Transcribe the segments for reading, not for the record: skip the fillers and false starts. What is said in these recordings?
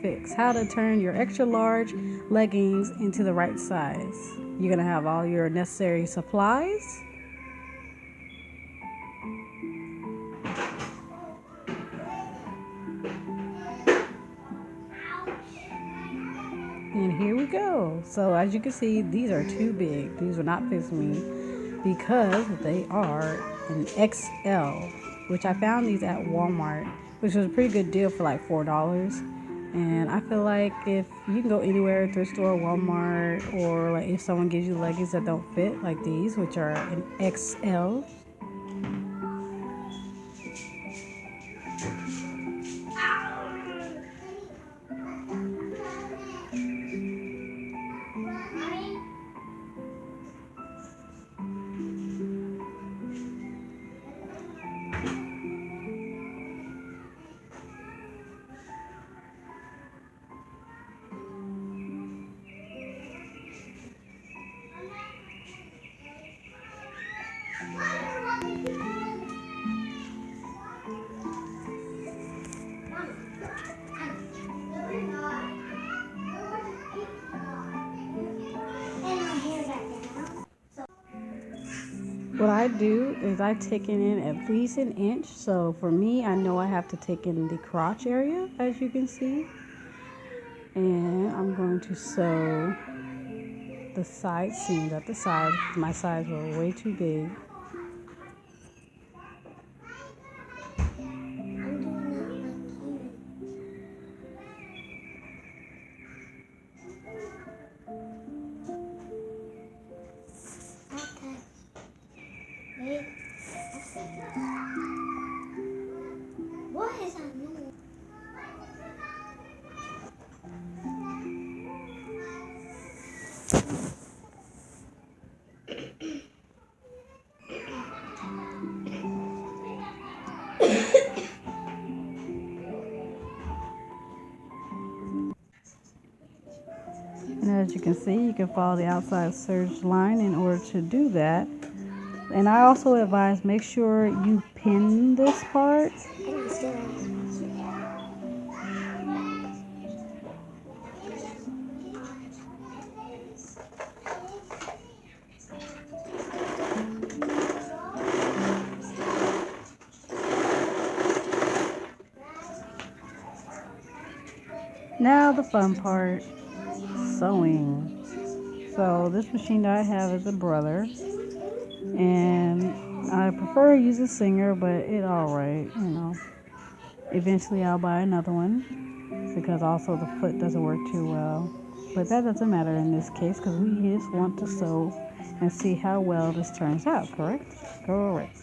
fix. How to turn your extra large leggings into the right size. You're going to have all your necessary supplies. And here we go. So as you can see, these are too big. These will not fit me because they are an XL, which I found these at Walmart, which was a pretty good deal for like $4. And I feel like if you can go anywhere, thrift store, Walmart, or like if someone gives you leggings that don't fit like these, which are an XL. What I do is I take it in at least an inch. So for me, I know I have to take in the crotch area, as you can see. And I'm going to sew the side seams at the side. My sides were way too big. What is that noise? And as you can see, you can follow the outside serge line in order to do that. And I also advise make sure you pin this part. Now the fun part, sewing. So this machine that I have is a Brother, and I prefer using Singer, but it's alright, you know. Eventually I'll buy another one because also the foot doesn't work too well. But that doesn't matter in this case because we just want to sew and see how well this turns out, correct? Correct.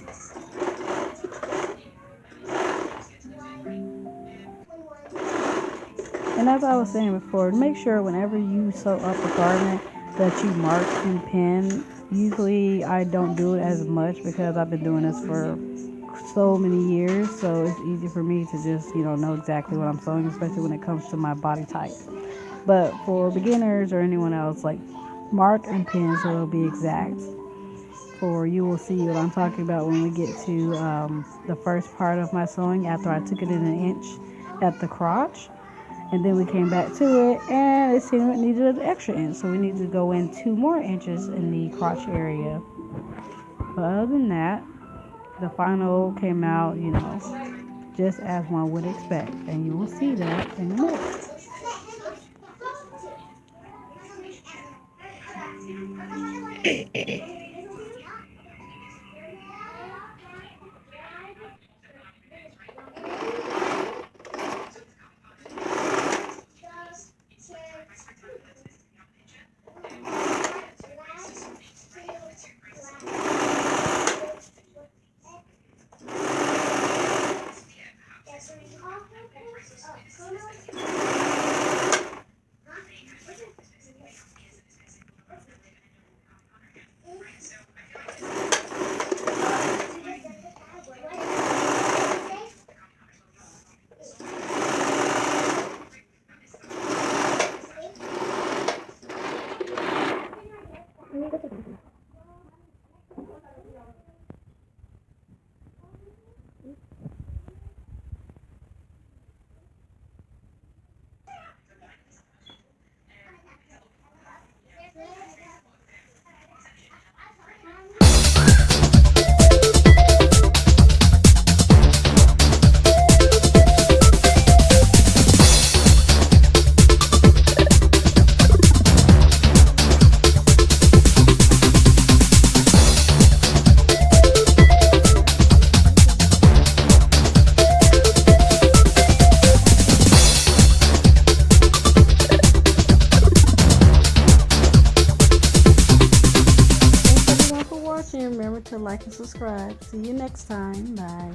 And as I was saying before, make sure whenever you sew up a garment that you mark and pin. Usually I don't do it as much because I've been doing this for so many years, so it's easy for me to just, know exactly what I'm sewing, especially when it comes to my body type. But for beginners or anyone else, like mark and pin so it'll be exact. For you will see what I'm talking about when we get to the first part of my sewing after I took it in an inch at the crotch. And then we came back to it and it seemed it needed an extra inch. So we need to go in 2 more inches in the crotch area. But other than that, the final came out, just as one would expect. And you will see that in a minute. and remember to like and subscribe. See you next time. Bye.